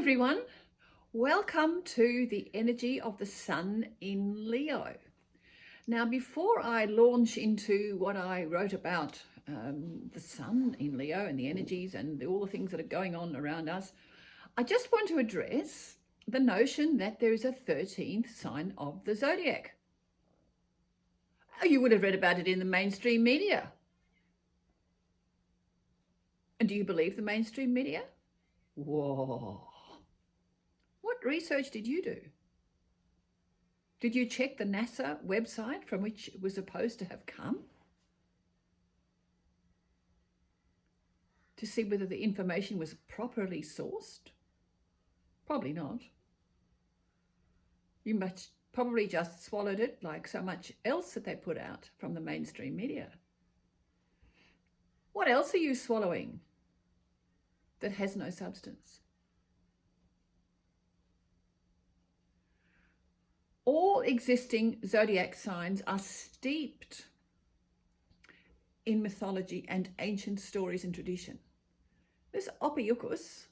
everyone. Welcome to the energy of the sun in Leo. Now, before I launch into what I wrote about the sun in Leo and the energies and all the things that are going on around us, I just want to address the notion that there is a 13th sign of the zodiac. You would have read about it in the mainstream media. And do you believe the mainstream media? Whoa. What research did you do? Did you check the NASA website from which it was supposed to have come to see whether the information was properly sourced? Probably not. You must probably just swallowed it like so much else that they put out from the mainstream media. What else are you swallowing that has no substance? All existing zodiac signs are steeped in mythology and ancient stories and tradition. This Ophiuchus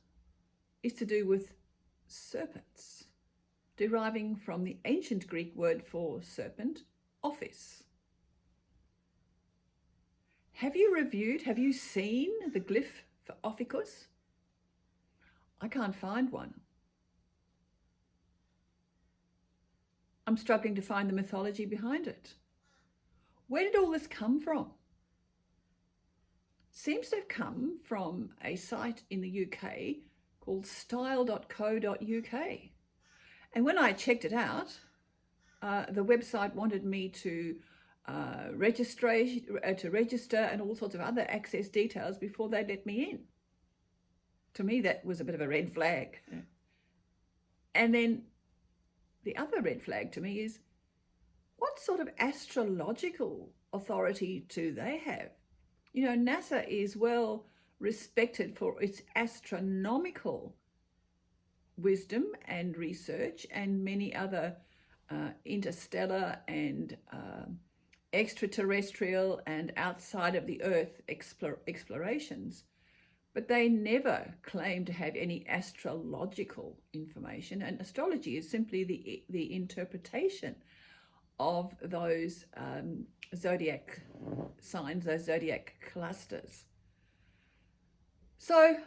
is to do with serpents, deriving from the ancient Greek word for serpent, ophis. Have you seen the glyph for Ophiuchus? I can't find one. I'm struggling to find the mythology behind it. Where did all this come from? Seems to have come from a site in the UK called style.co.uk. And when I checked it out, the website wanted me to register and all sorts of other access details before they let me in. To me, that was a bit of a red flag. And then the other red flag to me is, what sort of astrological authority do they have? You know, NASA is well respected for its astronomical wisdom and research, and many other interstellar and extraterrestrial and outside of the Earth explorations. But they never claim to have any astrological information, and astrology is simply the interpretation of those zodiac signs, those zodiac clusters. So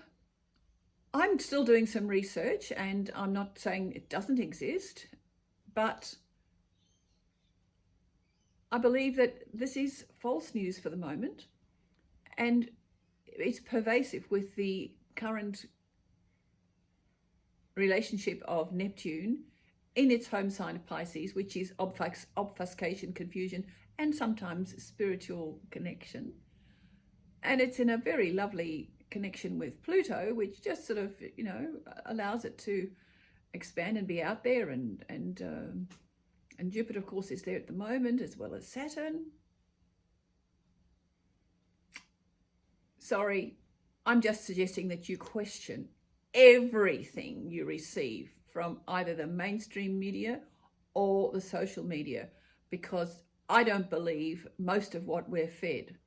I'm still doing some research, and I'm not saying it doesn't exist, but I believe that this is false news for the moment, and it's pervasive with the current relationship of Neptune in its home sign of Pisces, which is obfuscation, confusion, and sometimes spiritual connection. And it's in a very lovely connection with Pluto, which just sort of, allows it to expand and be out there. And Jupiter, of course, is there at the moment, as well as Saturn. Sorry, I'm just suggesting that you question everything you receive from either the mainstream media or the social media, because I don't believe most of what we're fed.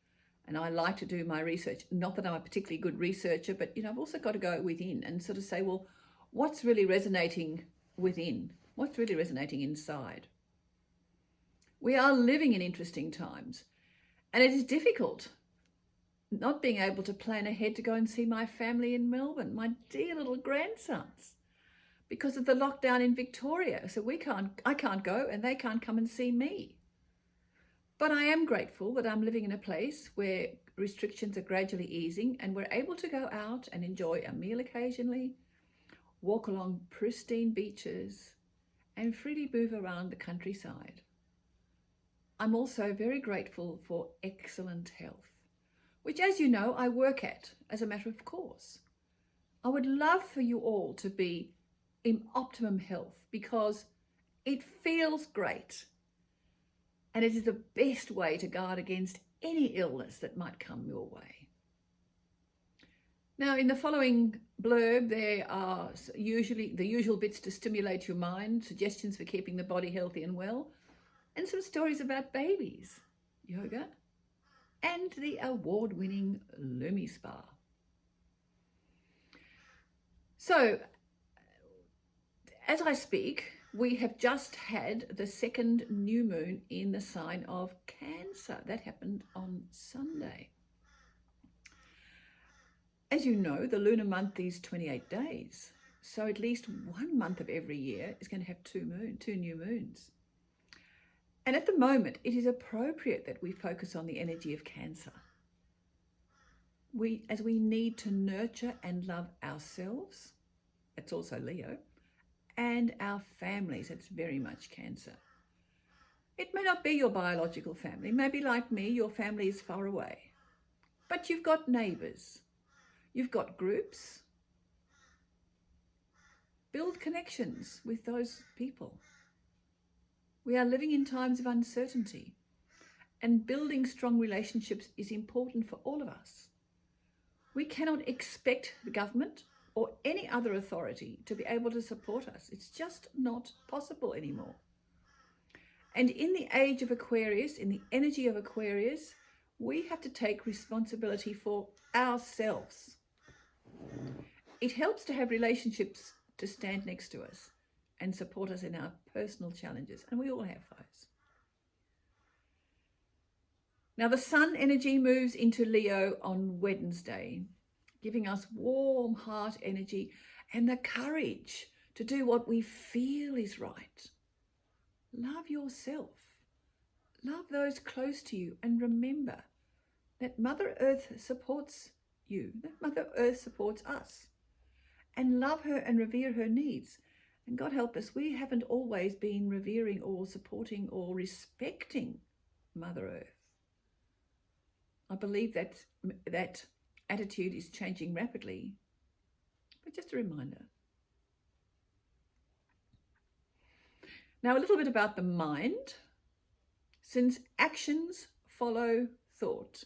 And I like to do my research. Not that I'm a particularly good researcher, but I've also got to go within and sort of say, well, what's really resonating within? What's really resonating inside? We are living in interesting times, and it is difficult not being able to plan ahead to go and see my family in Melbourne, my dear little grandsons, because of the lockdown in Victoria. So I can't go, and they can't come and see me. But I am grateful that I'm living in a place where restrictions are gradually easing, and we're able to go out and enjoy a meal occasionally, walk along pristine beaches, and freely move around the countryside. I'm also very grateful for excellent health, which, as you know, I work at as a matter of course. I would love for you all to be in optimum health, because it feels great, and it is the best way to guard against any illness that might come your way. Now, in the following blurb, there are usually the usual bits to stimulate your mind, suggestions for keeping the body healthy and well, and some stories about babies, yoga, and the award-winning Lumi Spa. So As I speak, we have just had the second new moon in the sign of Cancer. That happened on Sunday. As you know, the lunar month is 28 days. So at least 1 month of every year is going to have two new moons. And at the moment, it is appropriate that we focus on the energy of Cancer. As we need to nurture and love ourselves, that's also Leo, and our families, that's very much Cancer. It may not be your biological family. Maybe like me, your family is far away. But you've got neighbours. You've got groups. Build connections with those people. We are living in times of uncertainty, and building strong relationships is important for all of us. We cannot expect the government or any other authority to be able to support us. It's just not possible anymore. And in the age of Aquarius, in the energy of Aquarius, we have to take responsibility for ourselves. It helps to have relationships to stand next to us and support us in our personal challenges, and we all have those. Now, the sun energy moves into Leo on Wednesday, giving us warm heart energy and the courage to do what we feel is right. Love yourself. Love those close to you, and remember that Mother Earth supports you, that Mother Earth supports us. And love her and revere her needs. And God help us, we haven't always been revering or supporting or respecting Mother Earth. I believe that attitude is changing rapidly, but just a reminder. Now, a little bit about the mind. Since actions follow thought,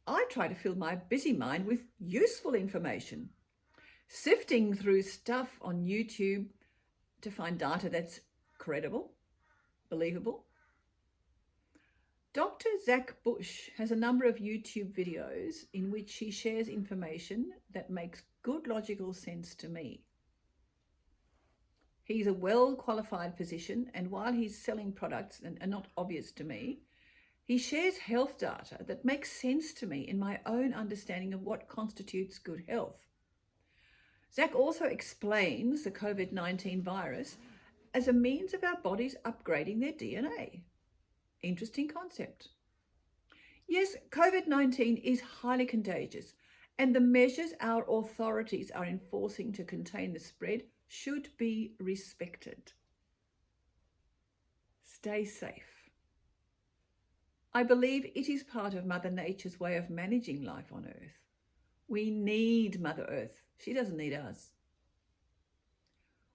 I try to fill my busy mind with useful information, sifting through stuff on YouTube to find data that's credible, believable. Dr. Zach Bush has a number of YouTube videos in which he shares information that makes good logical sense to me. He's a well-qualified physician, and while he's selling products and are not obvious to me, he shares health data that makes sense to me in my own understanding of what constitutes good health. Zach also explains the COVID-19 virus as a means of our bodies upgrading their DNA. Interesting concept. Yes, COVID-19 is highly contagious, and the measures our authorities are enforcing to contain the spread should be respected. Stay safe. I believe it is part of Mother Nature's way of managing life on Earth. We need Mother Earth. She doesn't need us.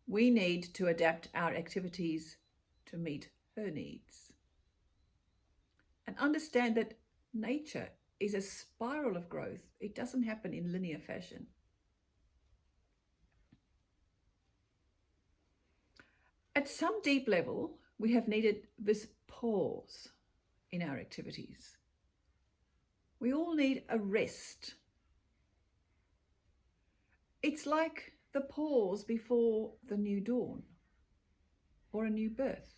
We need to adapt our activities to meet her needs. And understand that nature is a spiral of growth. It doesn't happen in linear fashion. At some deep level, we have needed this pause in our activities. We all need a rest. It's like the pause before the new dawn or a new birth.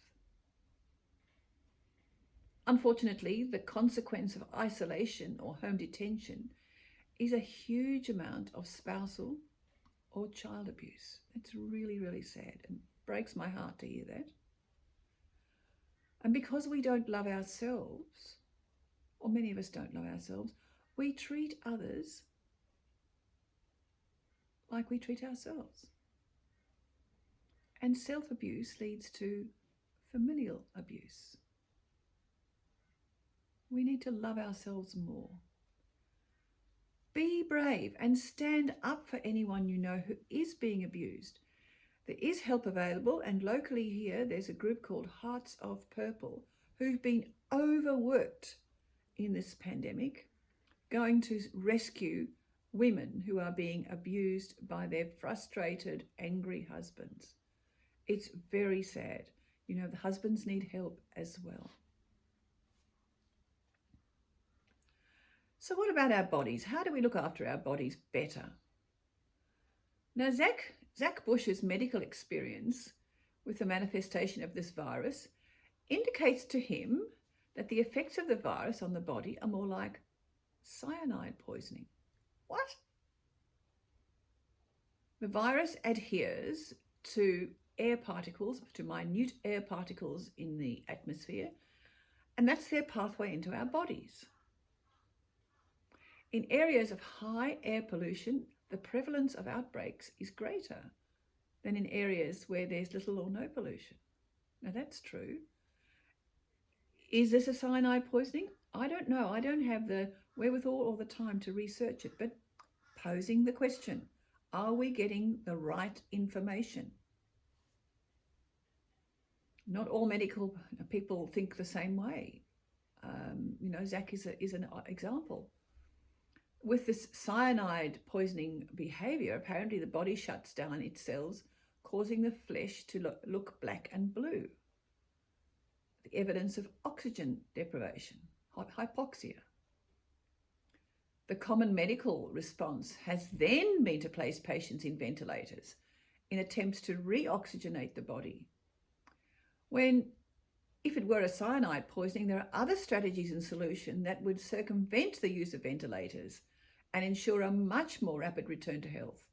Unfortunately, the consequence of isolation or home detention is a huge amount of spousal or child abuse. It's really, really sad and breaks my heart to hear that. And because we don't love ourselves, or many of us don't love ourselves, we treat others like we treat ourselves. And self-abuse leads to familial abuse. We need to love ourselves more. Be brave and stand up for anyone you know who is being abused. There is help available, and locally here there's a group called Hearts of Purple who've been overworked in this pandemic, going to rescue women who are being abused by their frustrated, angry husbands. It's very sad. You know, the husbands need help as well. So what about our bodies? How do we look after our bodies better? Now, Zach Zach Bush's medical experience with the manifestation of this virus indicates to him that the effects of the virus on the body are more like cyanide poisoning. What? The virus adheres to air particles, to minute air particles in the atmosphere, and that's their pathway into our bodies. In areas of high air pollution, the prevalence of outbreaks is greater than in areas where there's little or no pollution. Now that's true. Is this a cyanide poisoning? I don't know. I don't have the wherewithal or the time to research it, but posing the question, are we getting the right information? Not all medical people think the same way. Zach is an example. With this cyanide poisoning behavior, apparently the body shuts down its cells, causing the flesh to look black and blue. The evidence of oxygen deprivation, hypoxia. The common medical response has then been to place patients in ventilators in attempts to re-oxygenate the body. When, if it were a cyanide poisoning, there are other strategies and solutions that would circumvent the use of ventilators and ensure a much more rapid return to health.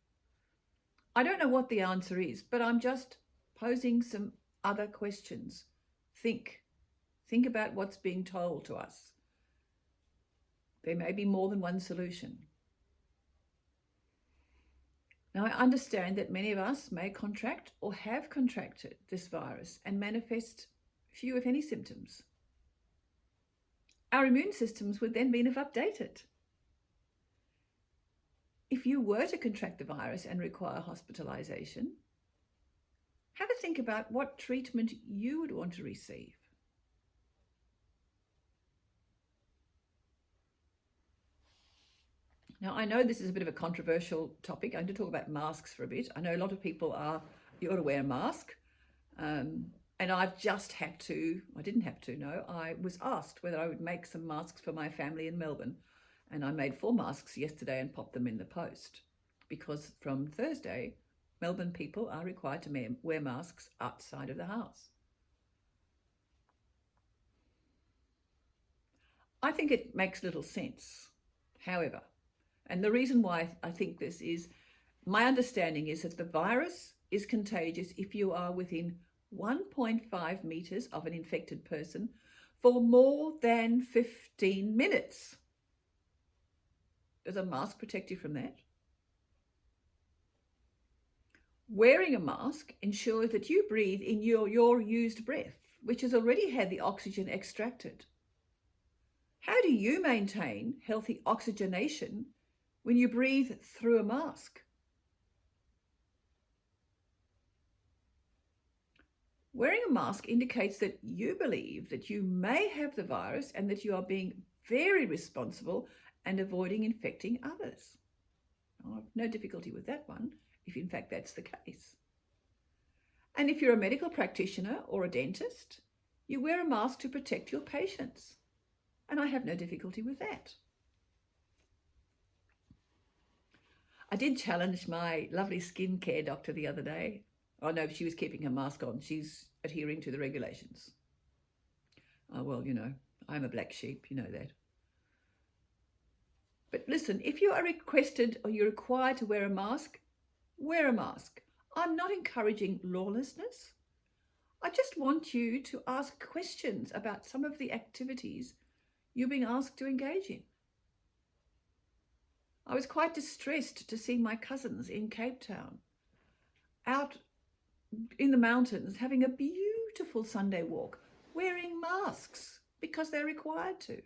I don't know what the answer is, but I'm just posing some other questions. Think about what's being told to us. There may be more than one solution. Now, I understand that many of us may contract or have contracted this virus and manifest few, if any, symptoms. Our immune systems would then be updated. If you were to contract the virus and require hospitalization, have a think about what treatment you would want to receive. Now, I know this is a bit of a controversial topic. I'm going to talk about masks for a bit. I know a lot of people you ought to wear a mask. And I've just had to, I didn't have to, no, I was asked whether I would make some masks for my family in Melbourne. And I made 4 masks yesterday and popped them in the post because from Thursday, Melbourne people are required to wear masks outside of the house. I think it makes little sense, however. And the reason why I think this is, my understanding is that the virus is contagious if you are within 1.5 meters of an infected person for more than 15 minutes. Does a mask protect you from that? Wearing a mask ensures that you breathe in your used breath, which has already had the oxygen extracted. How do you maintain healthy oxygenation when you breathe through a mask? Wearing a mask indicates that you believe that you may have the virus and that you are being very responsible and avoiding infecting others. I have no difficulty with that one, if in fact that's the case. And if you're a medical practitioner or a dentist, you wear a mask to protect your patients. And I have no difficulty with that. I did challenge my lovely skincare doctor the other day. Oh no, she was keeping her mask on. She's adhering to the regulations. Oh well, I'm a black sheep, you know that. But listen, if you are requested or you're required to wear a mask, wear a mask. I'm not encouraging lawlessness. I just want you to ask questions about some of the activities you're being asked to engage in. I was quite distressed to see my cousins in Cape Town out in the mountains having a beautiful Sunday walk, wearing masks because they're required to.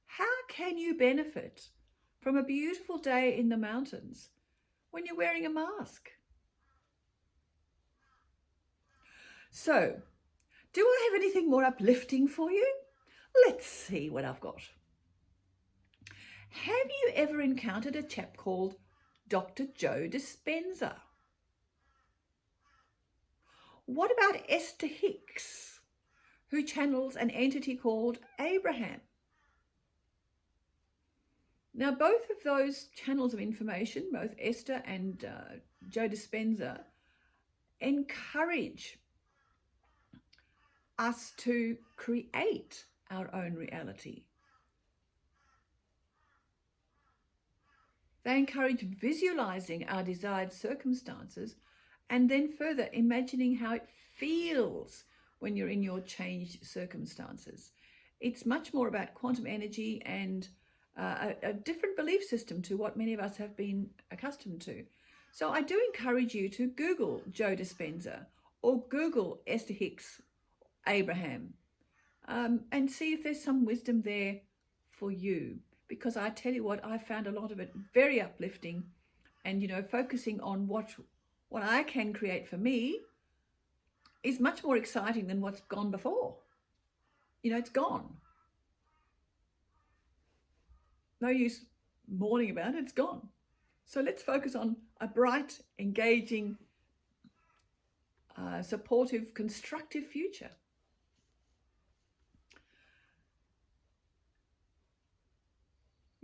How can you benefit from a beautiful day in the mountains when you're wearing a mask? So, do I have anything more uplifting for you? Let's see what I've got. Have you ever encountered a chap called Dr. Joe Dispenza? What about Esther Hicks, who channels an entity called Abraham? Now, both of those channels of information, both Esther and Joe Dispenza, encourage us to create our own reality. They encourage visualizing our desired circumstances and then further imagining how it feels when you're in your changed circumstances. It's much more about quantum energy and a different belief system to what many of us have been accustomed to. So I do encourage you to Google Joe Dispenza or Google Esther Hicks Abraham and see if there's some wisdom there for you. Because I tell you what, I found a lot of it very uplifting, and focusing on what I can create for me is much more exciting than what's gone before. It's gone. No use mourning about it, it's gone. So let's focus on a bright, engaging, supportive, constructive future.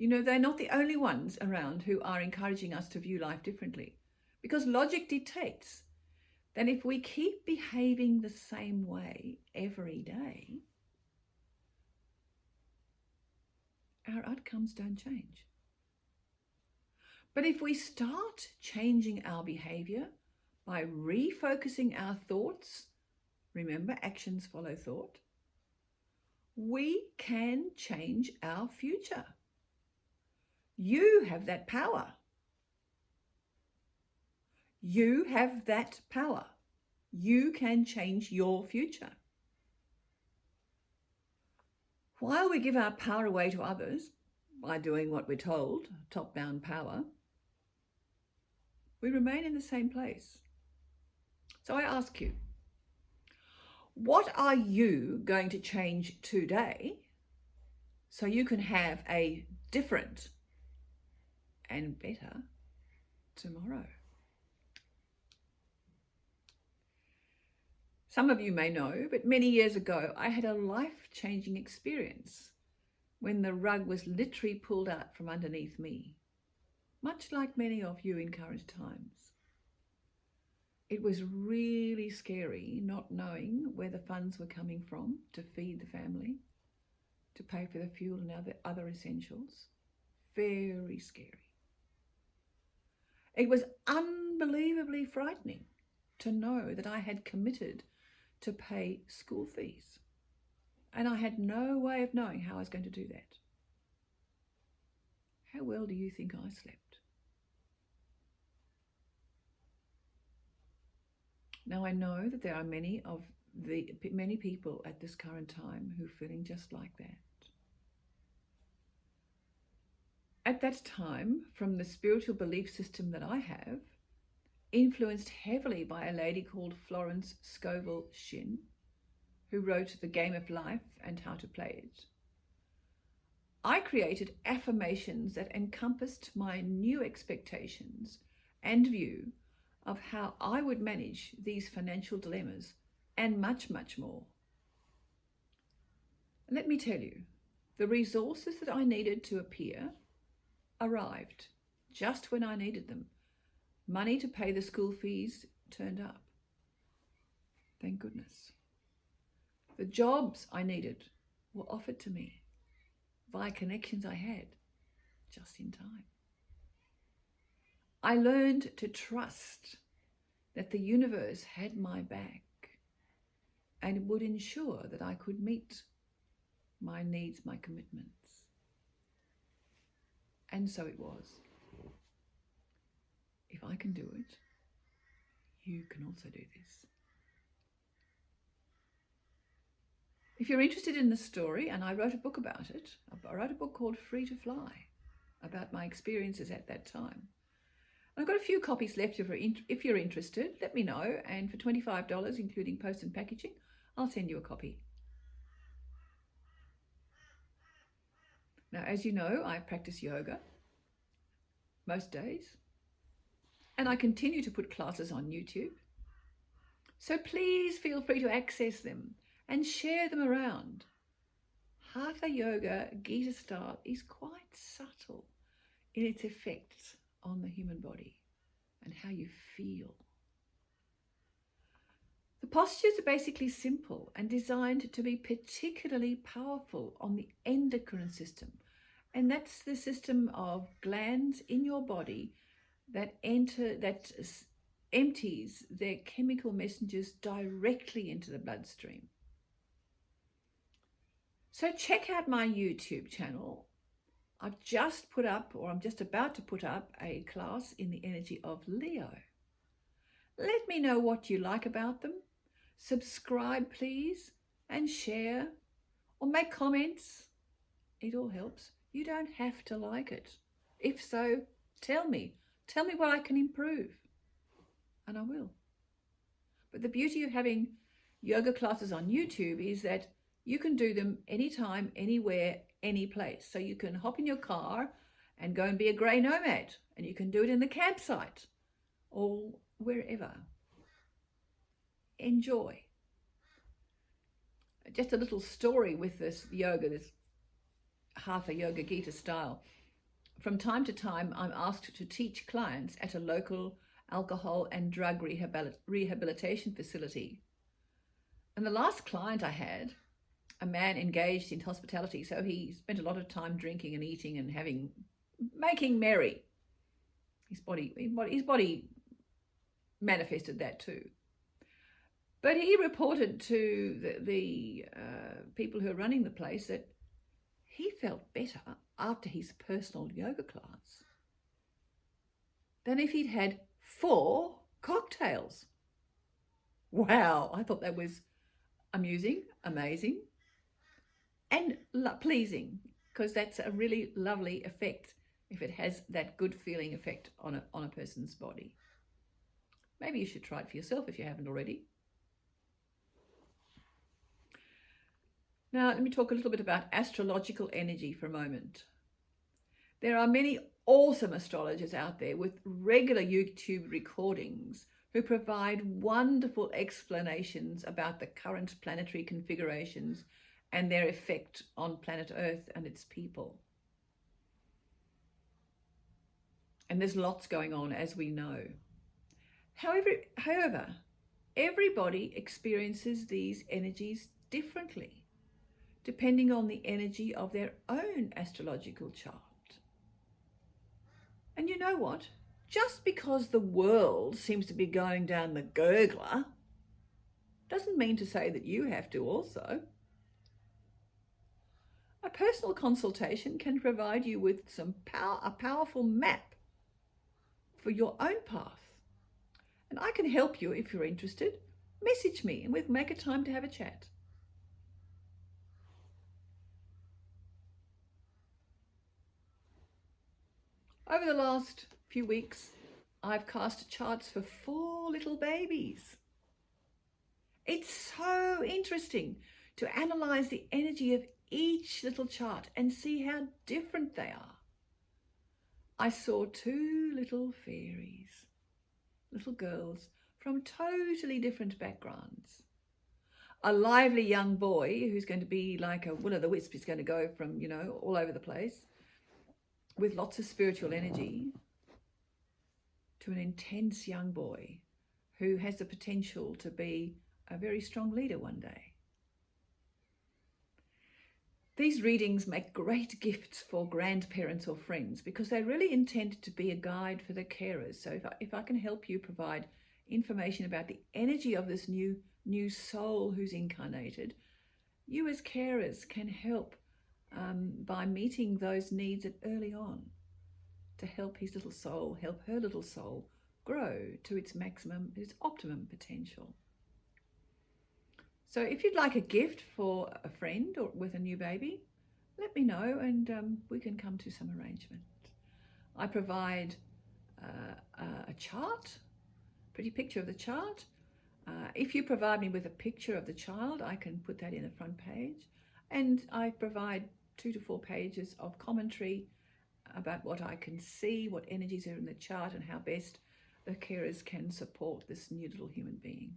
They're not the only ones around who are encouraging us to view life differently, because logic dictates that if we keep behaving the same way every day, our outcomes don't change. But if we start changing our behavior by refocusing our thoughts, remember, actions follow thought, we can change our future. You have that power. You have that power. You can change your future. While we give our power away to others by doing what we're told, top-down power, we remain in the same place. So I ask you, what are you going to change today so you can have a different and better tomorrow? Some of you may know, but many years ago, I had a life-changing experience when the rug was literally pulled out from underneath me, much like many of you in current times. It was really scary not knowing where the funds were coming from to feed the family, to pay for the fuel and other essentials. Very scary. It was unbelievably frightening to know that I had committed to pay school fees, and I had no way of knowing how I was going to do that. How well do you think I slept? Now, I know that there are many people at this current time who are feeling just like that. At that time, from the spiritual belief system that I have, influenced heavily by a lady called Florence Scovel Shinn, who wrote The Game of Life and How to Play It, I created affirmations that encompassed my new expectations and view of how I would manage these financial dilemmas and much, much more. Let me tell you, the resources that I needed to appear arrived just when I needed them. Money to pay the school fees turned up. Thank goodness. The jobs I needed were offered to me via connections I had just in time. I learned to trust that the universe had my back and would ensure that I could meet my needs, my commitments. And so it was. If I can do it, you can also do this. If you're interested in the story, and I wrote a book about it, I wrote a book called Free to Fly, about my experiences at that time. And I've got a few copies left. If you're interested, let me know. And for $25, including post and packaging, I'll send you a copy. Now, as you know, I practice yoga most days, and I continue to put classes on YouTube. So please feel free to access them and share them around. Hatha yoga, Gita style, is quite subtle in its effects on the human body and how you feel. The postures are basically simple and designed to be particularly powerful on the endocrine system. And that's the system of glands in your body that empties their chemical messengers directly into the bloodstream. So check out my YouTube channel. I've just put up, or I'm just about to put up, a class in the energy of Leo. Let me know what you like about them. Subscribe, please, and share, or make comments. It all helps. You don't have to like it. If so, tell me. Tell me what I can improve, and I will. But the beauty of having yoga classes on YouTube is that you can do them anytime, anywhere, any place. So you can hop in your car and go and be a grey nomad, and you can do it in the campsite or wherever. Enjoy. Just a little story with this yoga, this Hatha Yoga Gita style. From time to time, I'm asked to teach clients at a local alcohol and drug rehabilitation facility. And the last client I had, a man engaged in hospitality, so he spent a lot of time drinking and eating and making merry. His body manifested that too. But he reported to the people who are running the place that he felt better after his personal yoga class than if he'd had 4 cocktails. Wow, I thought that was amusing, amazing, and pleasing, because that's a really lovely effect if it has that good feeling effect on a person's body. Maybe you should try it for yourself if you haven't already. Now, let me talk a little bit about astrological energy for a moment. There are many awesome astrologers out there with regular YouTube recordings who provide wonderful explanations about the current planetary configurations and their effect on planet Earth and its people. And there's lots going on, as we know. However, everybody experiences these energies differently, depending on the energy of their own astrological chart. And you know what? Just because the world seems to be going down the gurgler doesn't mean to say that you have to also. A personal consultation can provide you with a powerful map for your own path. And I can help you if you're interested. Message me and we'll make a time to have a chat. Over the last few weeks, I've cast charts for 4 little babies. It's so interesting to analyze the energy of each little chart and see how different they are. I saw 2 little fairies, little girls from totally different backgrounds. A lively young boy who's going to be like a will-o'-the-wisp. He's going to go from, all over the place with lots of spiritual energy, to an intense young boy who has the potential to be a very strong leader one day. These readings make great gifts for grandparents or friends because they're really intended to be a guide for the carers. So if I can help you provide information about the energy of this new soul who's incarnated, you as carers can help by meeting those needs early on to help his little soul, help her little soul grow to its optimum potential. So if you'd like a gift for a friend or with a new baby, let me know and we can come to some arrangement. I provide a chart, pretty picture of the chart. If you provide me with a picture of the child, I can put that in the front page. And I provide 2 to 4 pages of commentary about what I can see, what energies are in the chart, and how best the carers can support this new little human being.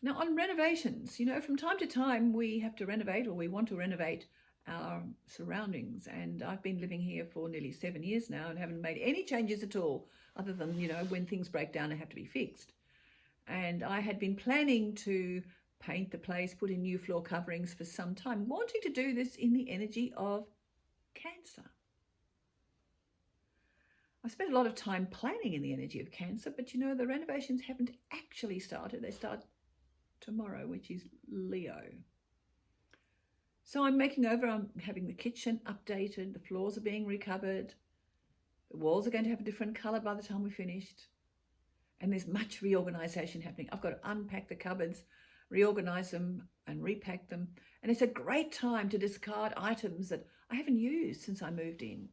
Now, on renovations, from time to time we have to renovate, or we want to renovate our surroundings. And I've been living here for nearly 7 years now and haven't made any changes at all, other than, when things break down and have to be fixed. And I had been planning to paint the place, put in new floor coverings for some time, wanting to do this in the energy of Cancer. I spent a lot of time planning in the energy of Cancer, but the renovations haven't actually started. They start tomorrow, which is Leo. So I'm making over. I'm having the kitchen updated. The floors are being recovered. The walls are going to have a different colour by the time we're finished. And there's much reorganisation happening. I've got to unpack the cupboards, reorganise them and repack them. And it's a great time to discard items that I haven't used since I moved in.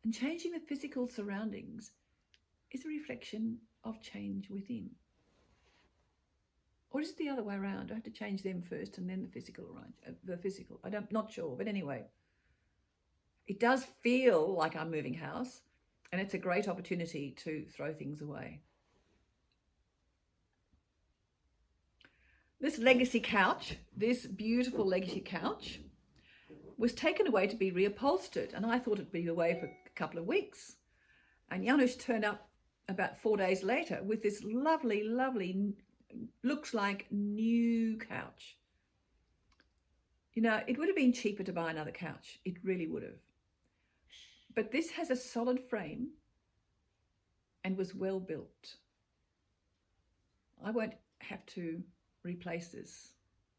And changing the physical surroundings is a reflection of change within. Or is it the other way around? I have to change them first and then the physical. I'm not sure, but anyway. It does feel like I'm moving house, and it's a great opportunity to throw things away. This legacy couch, this beautiful legacy couch, was taken away to be reupholstered, and I thought it'd be away for a couple of weeks. And Janusz turned up about 4 days later with this lovely, looks like new couch. It would have been cheaper to buy another couch. It really would have. But this has a solid frame and was well built. I won't have to replace this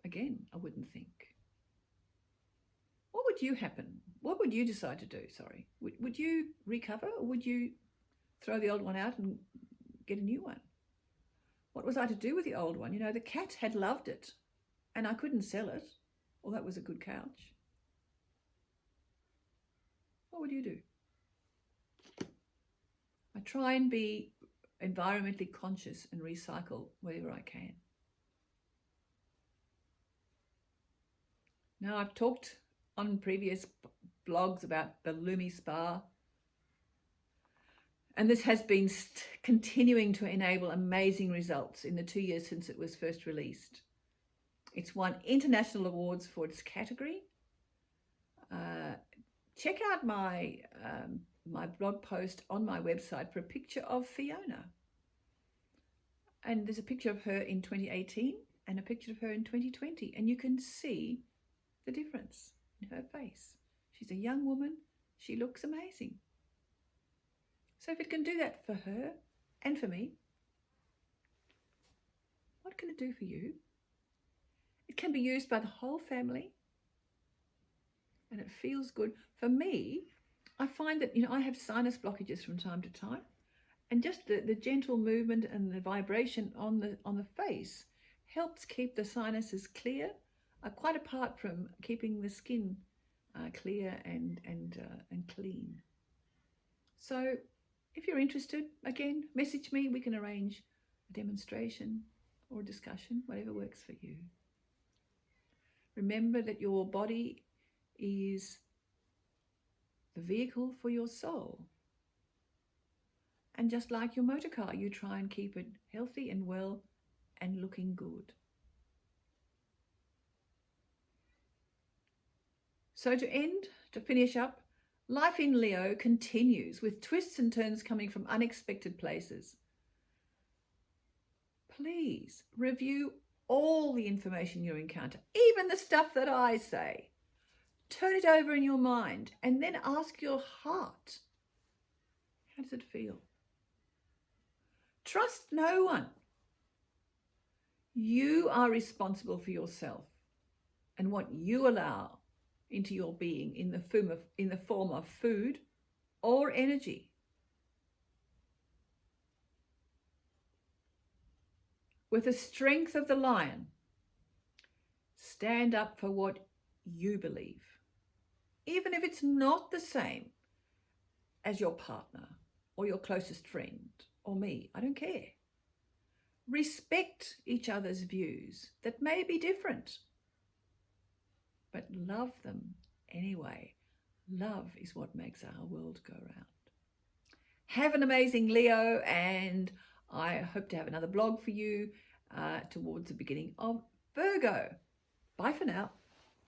again, I wouldn't think. What would you happen? What would you decide to do? Sorry. Would you recover, or would you throw the old one out and get a new one? What was I to do with the old one? The cat had loved it and I couldn't sell it. Well, that was a good couch. What would you do? I try and be environmentally conscious and recycle wherever I can. Now, I've talked on previous blogs about the Lumi Spa, and this has been continuing to enable amazing results in the 2 years since it was first released. It's won international awards for its category. Check out my blog post on my website for a picture of Fiona. And there's a picture of her in 2018 and a picture of her in 2020, and you can see the difference in her face. She's a young woman. She looks amazing. So if it can do that for her and for me, what can it do for you? It can be used by the whole family, and it feels good. For me, I find that, I have sinus blockages from time to time, and just the gentle movement and the vibration on the face helps keep the sinuses clear, quite apart from keeping the skin clear and clean. So if you're interested, again, message me. We can arrange a demonstration or a discussion, whatever works for you. Remember that your body is the vehicle for your soul. And just like your motor car, you try and keep it healthy and well and looking good. So to finish up, life in Leo continues with twists and turns coming from unexpected places. Please review all the information you encounter, even the stuff that I say. Turn it over in your mind and then ask your heart, how does it feel? Trust no one. You are responsible for yourself and what you allow into your being in the form of food or energy. With the strength of the lion, stand up for what you believe, even if it's not the same as your partner or your closest friend or me. I don't care. Respect each other's views that may be different, but love them anyway. Love is what makes our world go round. Have an amazing Leo, and I hope to have another blog for you towards the beginning of Virgo. Bye for now.